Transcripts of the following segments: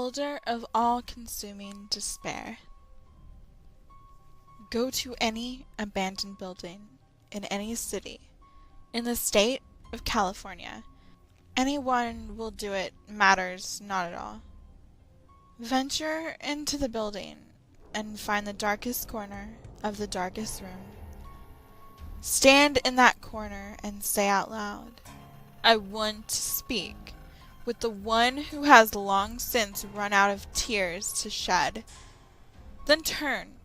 Holder of all-consuming despair. Go to any abandoned building in any city in the state of California. Anyone will do it, matters not at all. Venture into the building and find the darkest corner of the darkest room. Stand in that corner and say out loud, "I want to speak with the one who has long since run out of tears to shed." Then turn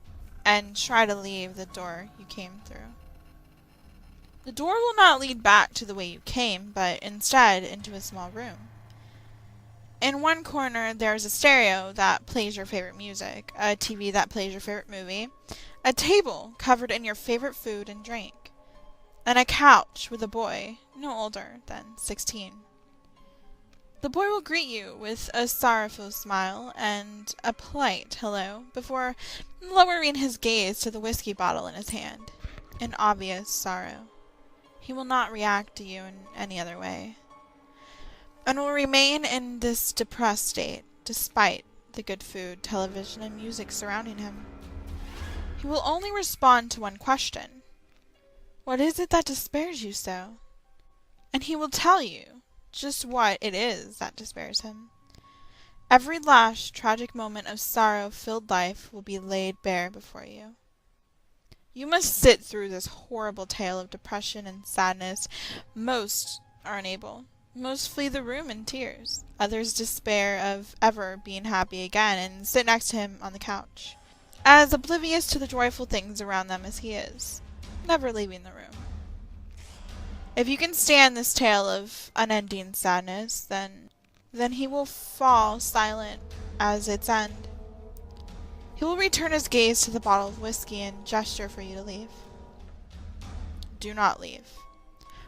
and try to leave the door you came through. The door will not lead back to the way you came, but instead into a small room. In one corner there is a stereo that plays your favorite music, a TV that plays your favorite movie, a table covered in your favorite food and drink, and a couch with a boy no older than 16. The boy will greet you with a sorrowful smile and a polite hello before lowering his gaze to the whiskey bottle in his hand, in obvious sorrow. He will not react to you in any other way, and will remain in this depressed state despite the good food, television, and music surrounding him. He will only respond to one question: "What is it that despairs you so?" And he will tell you just what it is that despairs him. Every last tragic moment of sorrow-filled life will be laid bare before you. You must sit through this horrible tale of depression and sadness. Most are unable. Most flee the room in tears. Others despair of ever being happy again and sit next to him on the couch, as oblivious to the joyful things around them as he is, never leaving the room. If you can stand this tale of unending sadness, then he will fall silent as its end. He will return his gaze to the bottle of whiskey and gesture for you to leave. Do not leave,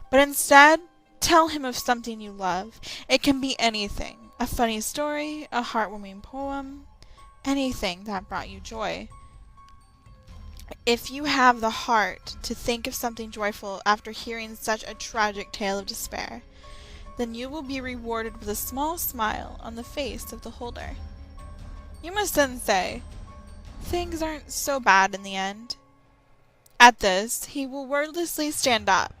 but instead tell him of something you love. It can be anything: a funny story, a heartwarming poem, anything that brought you joy. If you have the heart to think of something joyful after hearing such a tragic tale of despair, then you will be rewarded with a small smile on the face of the holder. You must then say, "Things aren't so bad in the end." At this, he will wordlessly stand up,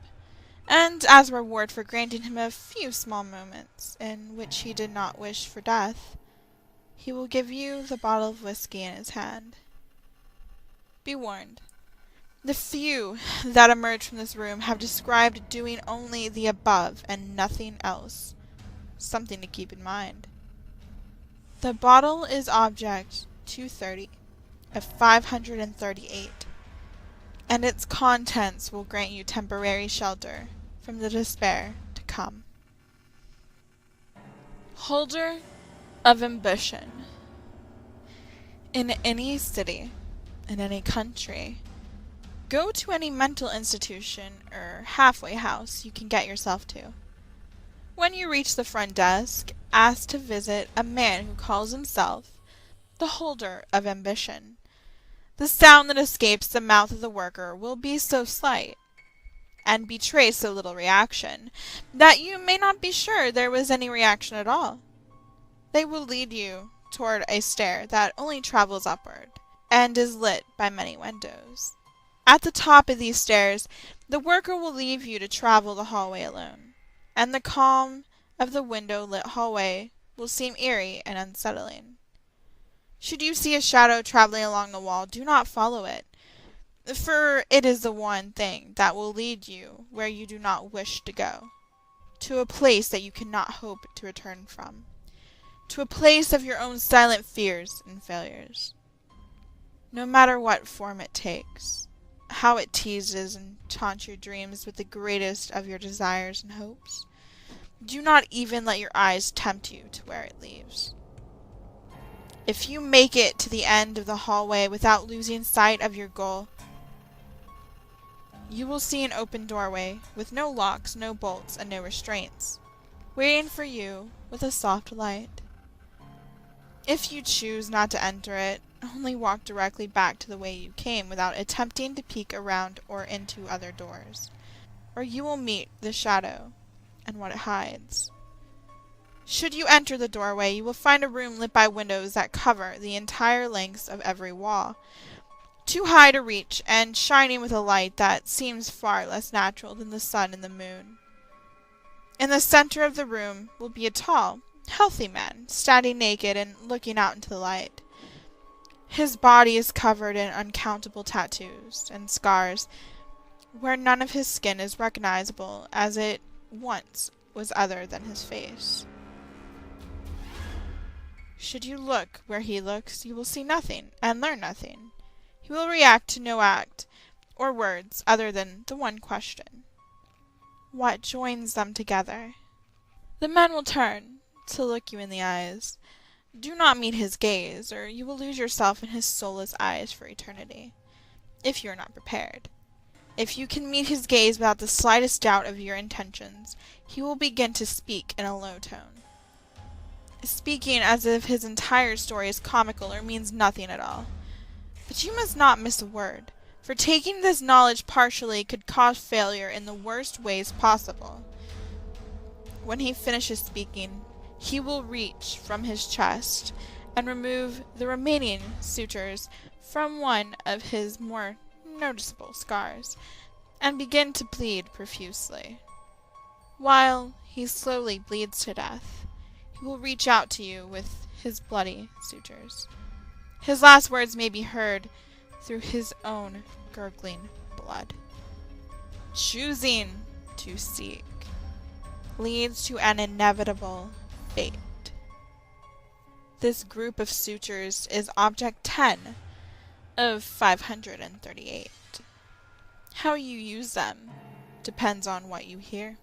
and as a reward for granting him a few small moments in which he did not wish for death, he will give you the bottle of whiskey in his hand. Be warned. The few that emerge from this room have described doing only the above and nothing else. Something to keep in mind. The bottle is object 230 of 538, and its contents will grant you temporary shelter from the despair to come. Holder of ambition. In any city, in any country, go to any mental institution or halfway house you can get yourself to. When you reach the front desk, ask to visit a man who calls himself the holder of ambition. The sound that escapes the mouth of the worker will be so slight, and betray so little reaction, that you may not be sure there was any reaction at all. They will lead you toward a stair that only travels upward, and is lit by many windows. At the top of these stairs, the worker will leave you to travel the hallway alone, and the calm of the window-lit hallway will seem eerie and unsettling. Should you see a shadow traveling along the wall, do not follow it, for it is the one thing that will lead you where you do not wish to go, to a place that you cannot hope to return from, to a place of your own silent fears and failures. No matter what form it takes, how it teases and taunts your dreams with the greatest of your desires and hopes, do not even let your eyes tempt you to where it leads. If you make it to the end of the hallway without losing sight of your goal, you will see an open doorway with no locks, no bolts, and no restraints, waiting for you with a soft light. If you choose not to enter it, only walk directly back to the way you came without attempting to peek around or into other doors, or you will meet the shadow and what it hides. Should you enter the doorway, you will find a room lit by windows that cover the entire length of every wall, too high to reach and shining with a light that seems far less natural than the sun and the moon. In the center of the room will be a tall, healthy man, standing naked and looking out into the light. His body is covered in uncountable tattoos and scars, where none of his skin is recognizable as it once was other than his face. Should you look where he looks, you will see nothing and learn nothing. He will react to no act or words other than the one question: what joins them together? The man will turn to look you in the eyes. Do not meet his gaze, or you will lose yourself in his soulless eyes for eternity, if you are not prepared. If you can meet his gaze without the slightest doubt of your intentions, he will begin to speak in a low tone, speaking as if his entire story is comical or means nothing at all. But you must not miss a word, for taking this knowledge partially could cause failure in the worst ways possible. When he finishes speaking, he will reach from his chest and remove the remaining sutures from one of his more noticeable scars, and begin to bleed profusely. While he slowly bleeds to death, he will reach out to you with his bloody sutures. His last words may be heard through his own gurgling blood. Choosing to seek leads to an inevitable fate. This group of sutures is Object 10 of 538. How you use them depends on what you hear.